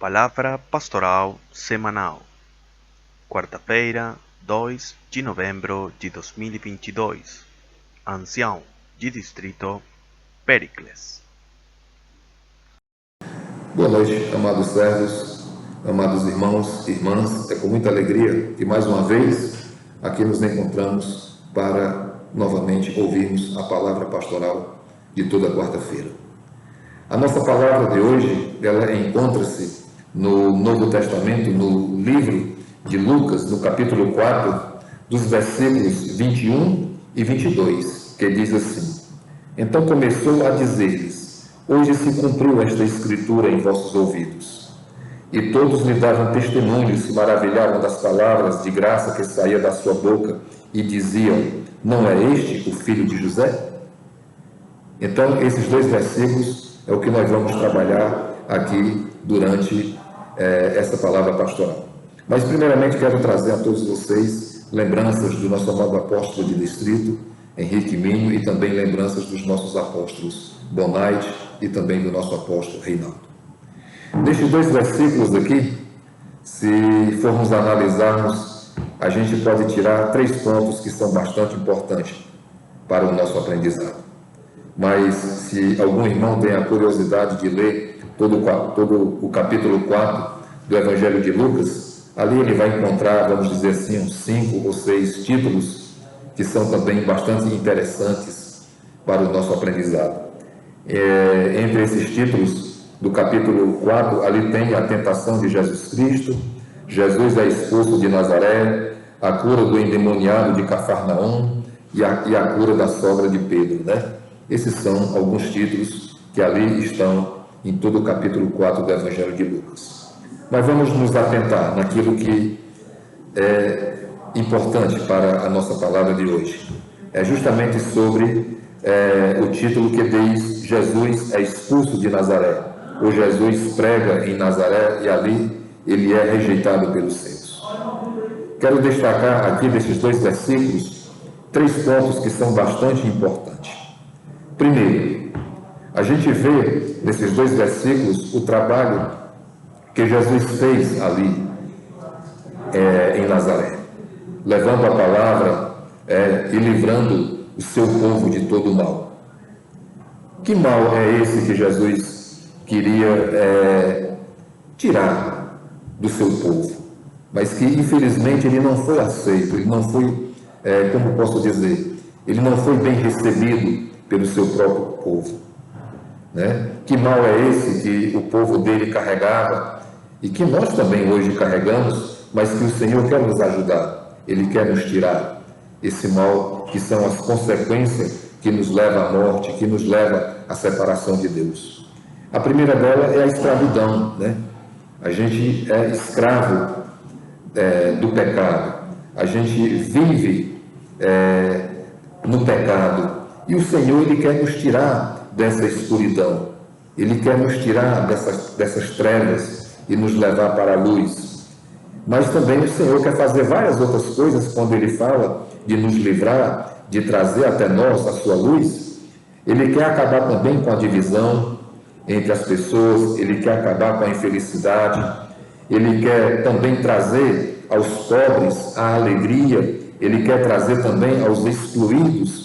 Palavra Pastoral Semanal, quarta-feira, 2 de novembro de 2022, Ancião de Distrito, Péricles. Boa noite, amados servos, amados irmãos e irmãs. É com muita alegria que mais uma vez aqui nos encontramos para novamente ouvirmos a palavra pastoral de toda quarta-feira. A nossa palavra de hoje, ela encontra-se no Novo Testamento, no livro de Lucas, no capítulo 4, dos versículos 21 e 22, que diz assim: Então começou a dizer-lhes: Hoje se cumpriu esta escritura em vossos ouvidos. E todos lhe davam testemunho, se maravilhavam das palavras de graça que saía da sua boca, e diziam: Não é este o filho de José? Então, esses dois versículos é o que nós vamos trabalhar aqui durante essa palavra pastoral. Mas, primeiramente, quero trazer a todos vocês lembranças do nosso amado apóstolo de distrito, Henrique Minho, e também lembranças dos nossos apóstolos Bonait e também do nosso apóstolo Reinaldo. Nestes dois versículos aqui, se formos analisarmos, a gente pode tirar 3 pontos que são bastante importantes para o nosso aprendizado. Mas se algum irmão tem a curiosidade de ler todo o capítulo 4 do Evangelho de Lucas, ali ele vai encontrar, vamos dizer assim, uns 5 ou 6 títulos que são também bastante interessantes para o nosso aprendizado. Entre esses títulos do capítulo 4, ali tem a tentação de Jesus Cristo, Jesus é expulso de Nazaré, a cura do endemoniado de Cafarnaum e a cura da sogra de Pedro, né? Esses são alguns títulos que ali estão em todo o capítulo 4 do Evangelho de Lucas. Mas vamos nos atentar naquilo que é importante para a nossa palavra de hoje. É justamente sobre o título que diz: Jesus é expulso de Nazaré, ou Jesus prega em Nazaré e ali ele é rejeitado pelos seus. Quero destacar aqui desses dois versículos 3 pontos que são bastante importantes. Primeiro, a gente vê nesses 2 versículos o trabalho que Jesus fez ali em Nazaré, levando a palavra e livrando o seu povo de todo o mal. Que mal é esse que Jesus queria tirar do seu povo, mas que infelizmente ele não foi aceito, ele não foi, como posso dizer, ele não foi bem recebido pelo seu próprio povo, né? Que mal é esse que o povo dele carregava e que nós também hoje carregamos, mas que o Senhor quer nos ajudar, Ele quer nos tirar esse mal que são as consequências que nos leva à morte, que nos leva à separação de Deus. A primeira dela é a escravidão, né? A gente é escravo do pecado, a gente vive no pecado. E o Senhor, Ele quer nos tirar dessa escuridão. Ele quer nos tirar dessas trevas e nos levar para a luz. Mas também o Senhor quer fazer várias outras coisas quando Ele fala de nos livrar, de trazer até nós a sua luz. Ele quer acabar também com a divisão entre as pessoas, Ele quer acabar com a infelicidade, Ele quer também trazer aos pobres a alegria, Ele quer trazer também aos excluídos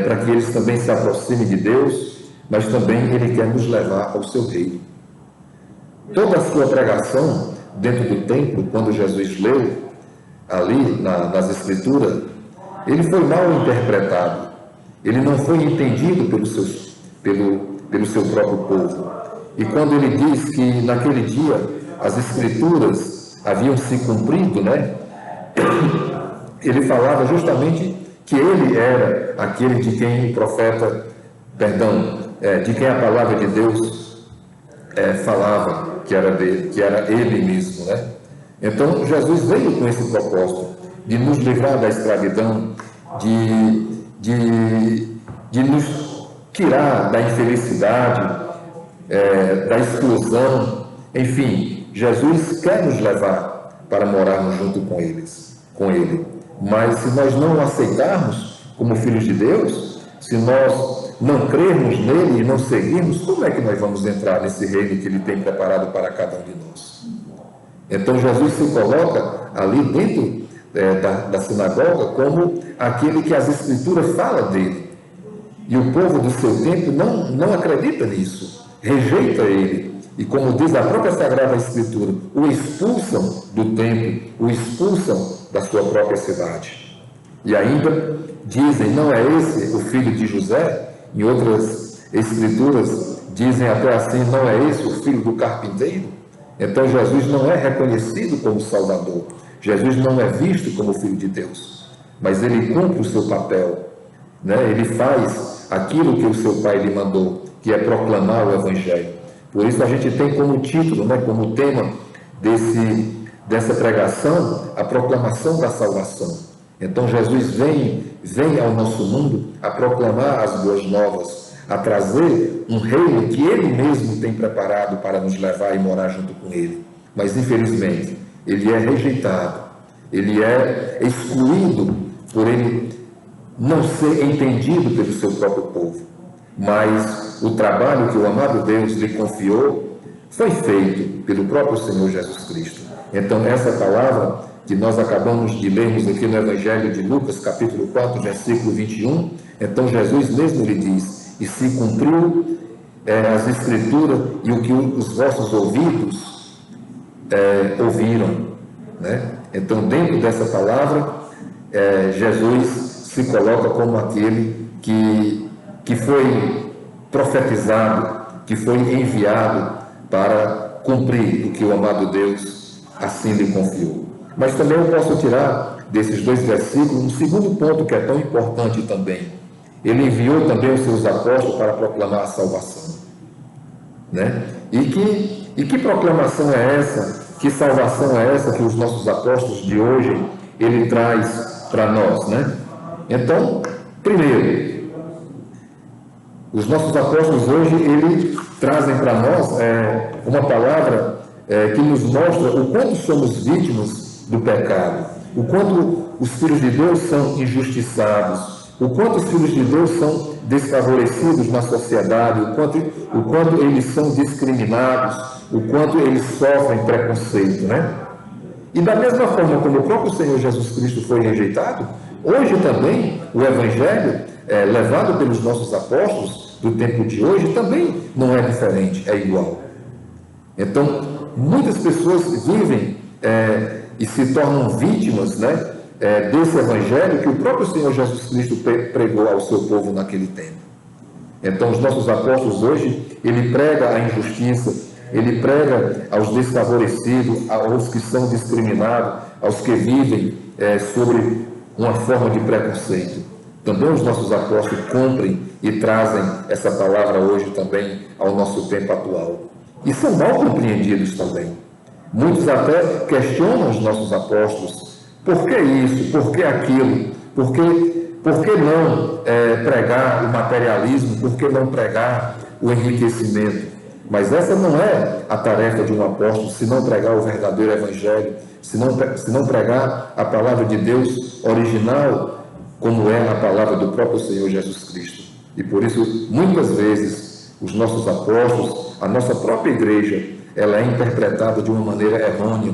para que eles também se aproximem de Deus, mas também Ele quer nos levar ao seu reino. Toda a sua pregação dentro do templo, quando Jesus leu ali nas Escrituras, ele foi mal interpretado, ele não foi entendido pelo seu próprio povo. E quando ele diz que naquele dia as Escrituras haviam se cumprido, né? Ele falava justamente que ele era aquele de quem o profeta, de quem a palavra de Deus falava, que era ele mesmo, né? Então, Jesus veio com esse propósito, de nos livrar da escravidão, de nos tirar da infelicidade, da exclusão, enfim, Jesus quer nos levar para morarmos junto com Ele. Mas se nós não o aceitarmos como filhos de Deus, se nós não crermos nele e não seguirmos, como é que nós vamos entrar nesse reino que ele tem preparado para cada um de nós? Então Jesus se coloca ali dentro da sinagoga como aquele que as Escrituras falam dele. E o povo do seu tempo não acredita nisso, rejeita ele. E como diz a própria Sagrada Escritura, o expulsam do templo, o expulsam da sua própria cidade. E ainda dizem, não é esse o filho de José? Em outras escrituras dizem até assim, não é esse o filho do carpinteiro? Então Jesus não é reconhecido como Salvador. Jesus não é visto como Filho de Deus. Mas ele cumpre o seu papel, né? Ele faz aquilo que o seu Pai lhe mandou, que é proclamar o Evangelho. Por isso a gente tem como título, né, como tema dessa pregação, a proclamação da salvação. Então Jesus vem ao nosso mundo a proclamar as boas novas, a trazer um reino que ele mesmo tem preparado para nos levar e morar junto com ele. Mas infelizmente ele é rejeitado, ele é excluído por ele não ser entendido pelo seu próprio povo. Mas o trabalho que o amado Deus lhe confiou foi feito pelo próprio Senhor Jesus Cristo. Então essa palavra que nós acabamos de lermos aqui no Evangelho de Lucas, capítulo 4, versículo 21, então Jesus mesmo lhe diz, e se cumpriu as Escrituras e o que os vossos ouvidos ouviram, né? Então dentro dessa palavra, Jesus se coloca como aquele que foi profetizado, que foi enviado para cumprir o que o amado Deus assim lhe confiou. Mas também eu posso tirar desses dois versículos um segundo ponto que é tão importante também. Ele enviou também os seus apóstolos para proclamar a salvação, né? E que proclamação é essa? Que salvação é essa que os nossos apóstolos de hoje ele traz para nós, né? Então, primeiro, os nossos apóstolos hoje, eles trazem para nós uma palavra que nos mostra o quanto somos vítimas do pecado, o quanto os filhos de Deus são injustiçados, o quanto os filhos de Deus são desfavorecidos na sociedade, o quanto eles são discriminados, o quanto eles sofrem preconceito, né? E da mesma forma como o próprio Senhor Jesus Cristo foi rejeitado, hoje também o Evangelho levado pelos nossos apóstolos do tempo de hoje também não é diferente, é igual. Então, muitas pessoas vivem e se tornam vítimas, né, desse Evangelho que o próprio Senhor Jesus Cristo pregou ao seu povo naquele tempo. Então, os nossos apóstolos hoje, ele prega a injustiça, ele prega aos desfavorecidos, aos que são discriminados, aos que vivem sobre uma forma de preconceito. Também os nossos apóstolos cumprem e trazem essa palavra hoje também ao nosso tempo atual. E são mal compreendidos também. Muitos até questionam os nossos apóstolos. Por que isso? Por que aquilo? Por que não pregar o materialismo? Por que não pregar o enriquecimento? Mas essa não é a tarefa de um apóstolo, se não pregar o verdadeiro Evangelho, se não pregar a palavra de Deus original, como é a palavra do próprio Senhor Jesus Cristo. E por isso, muitas vezes, os nossos apóstolos, a nossa própria igreja, ela é interpretada de uma maneira errônea,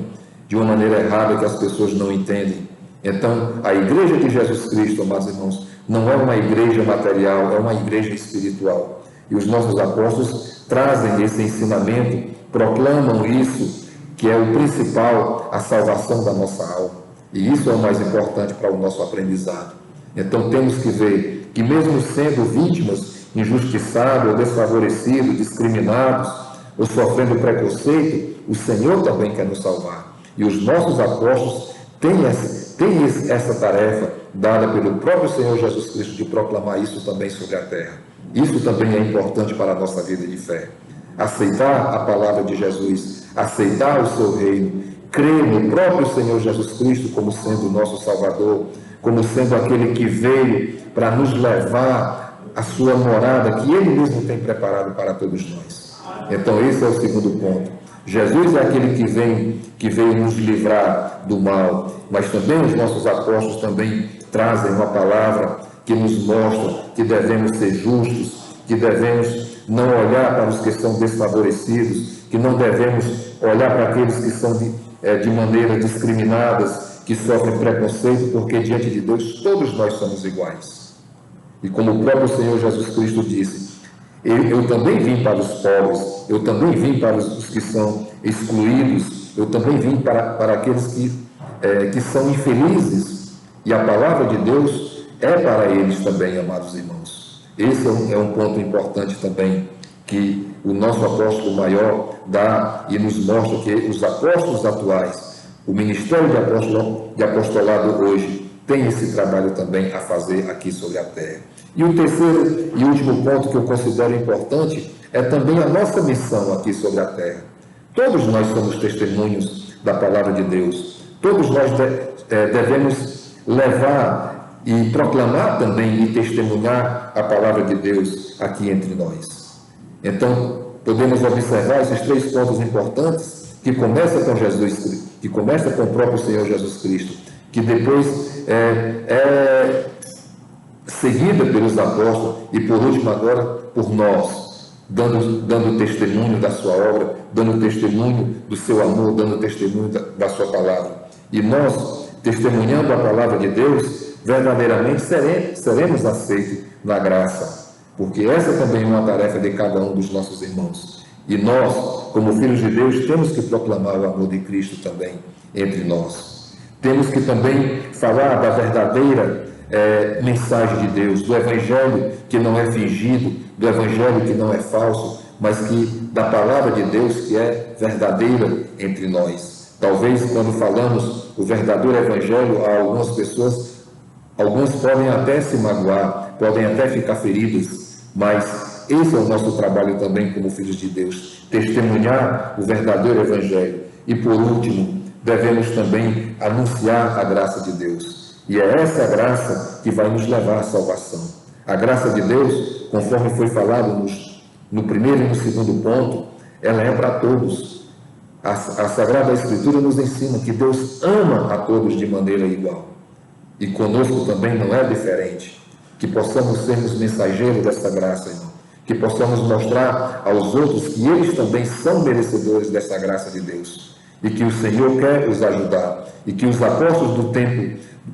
de uma maneira errada que as pessoas não entendem. Então, a igreja de Jesus Cristo, amados irmãos, não é uma igreja material, é uma igreja espiritual. E os nossos apóstolos trazem esse ensinamento, proclamam isso, que é o principal, a salvação da nossa alma. E isso é o mais importante para o nosso aprendizado. Então temos que ver que mesmo sendo vítimas, injustiçados, ou desfavorecidos, discriminados, ou sofrendo preconceito, o Senhor também quer nos salvar. E os nossos apóstolos têm essa tarefa dada pelo próprio Senhor Jesus Cristo de proclamar isso também sobre a terra. Isso também é importante para a nossa vida de fé. Aceitar a palavra de Jesus, aceitar o seu reino, crer no próprio Senhor Jesus Cristo como sendo o nosso Salvador, como sendo aquele que veio para nos levar à sua morada, que Ele mesmo tem preparado para todos nós. Então esse é o segundo ponto. Jesus é aquele que veio nos livrar do mal, mas também os nossos apóstolos também trazem uma palavra que nos mostra que devemos ser justos, que devemos não olhar para os que são desfavorecidos, que não devemos olhar para aqueles que são de maneira discriminadas, que sofrem preconceito, porque diante de Deus todos nós somos iguais. E como o próprio Senhor Jesus Cristo disse, eu também vim para os pobres, eu também vim para os que são excluídos, eu também vim para aqueles que são infelizes, e a palavra de Deus é para eles também, amados irmãos. Esse é um ponto importante também, que o nosso apóstolo maior dá e nos mostra que os apóstolos atuais, o ministério de apostolado hoje, tem esse trabalho também a fazer aqui sobre a terra. E o terceiro e último ponto que eu considero importante é também a nossa missão aqui sobre a terra. Todos nós somos testemunhos da palavra de Deus. Todos nós devemos levar e proclamar também e testemunhar a palavra de Deus aqui entre nós. Então, podemos observar esses três pontos importantes, que começa com Jesus, que começa com o próprio Senhor Jesus Cristo, que depois é seguida pelos apóstolos e, por último, agora, por nós, dando testemunho da sua obra, dando testemunho do seu amor, dando testemunho da sua palavra. E nós, testemunhando a palavra de Deus, verdadeiramente seremos aceitos na graça, porque essa também é uma tarefa de cada um dos nossos irmãos. E nós, como filhos de Deus, temos que proclamar o amor de Cristo também entre nós. Temos que também falar da verdadeira mensagem de Deus, do Evangelho que não é fingido, do Evangelho que não é falso, mas que da palavra de Deus que é verdadeira entre nós. Talvez quando falamos o verdadeiro Evangelho a algumas pessoas, alguns podem até se magoar, podem até ficar feridos, mas esse é o nosso trabalho também como filhos de Deus, testemunhar o verdadeiro Evangelho. E por último, devemos também anunciar a graça de Deus. E é essa graça que vai nos levar à salvação. A graça de Deus, conforme foi falado no primeiro e no segundo ponto, ela é para todos. A Sagrada Escritura nos ensina que Deus ama a todos de maneira igual. E conosco também não é diferente. Que possamos sermos mensageiros dessa graça, irmão. Que possamos mostrar aos outros que eles também são merecedores dessa graça de Deus. E que o Senhor quer os ajudar. E que os apóstolos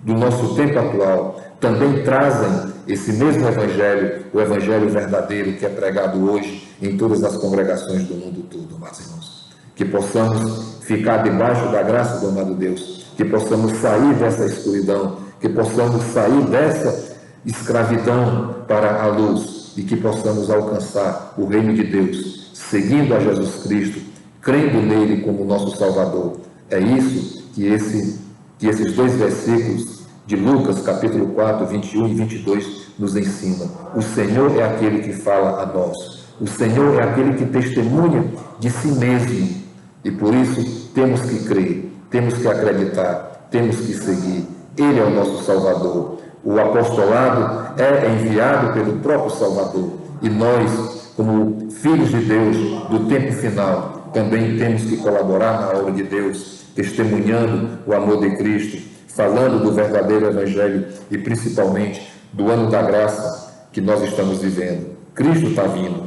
do nosso tempo atual também trazem esse mesmo Evangelho, o Evangelho verdadeiro que é pregado hoje em todas as congregações do mundo todo, meus irmãos. Que possamos ficar debaixo da graça do amado Deus, que possamos sair dessa escuridão, que possamos sair dessa escravidão para a luz e que possamos alcançar o reino de Deus, seguindo a Jesus Cristo, crendo nele como nosso Salvador. É isso que esses dois versículos de Lucas, capítulo 4, 21 e 22, nos ensinam. O Senhor é aquele que fala a nós. O Senhor é aquele que testemunha de si mesmo. E por isso temos que crer, temos que acreditar, temos que seguir. Ele é o nosso Salvador. O apostolado é enviado pelo próprio Salvador. E nós, como filhos de Deus do tempo final, também temos que colaborar na obra de Deus, testemunhando o amor de Cristo, falando do verdadeiro Evangelho e principalmente do ano da graça que nós estamos vivendo. Cristo está vindo,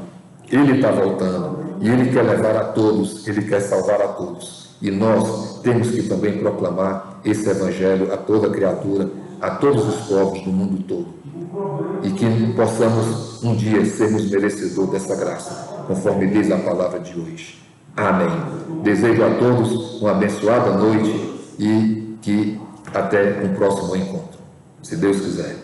Ele está voltando e Ele quer levar a todos, Ele quer salvar a todos. E nós temos que também proclamar esse Evangelho a toda criatura, a todos os povos do mundo todo. E que possamos um dia sermos merecedores dessa graça, conforme diz a palavra de hoje. Amém. Desejo a todos uma abençoada noite e que até um próximo encontro, se Deus quiser.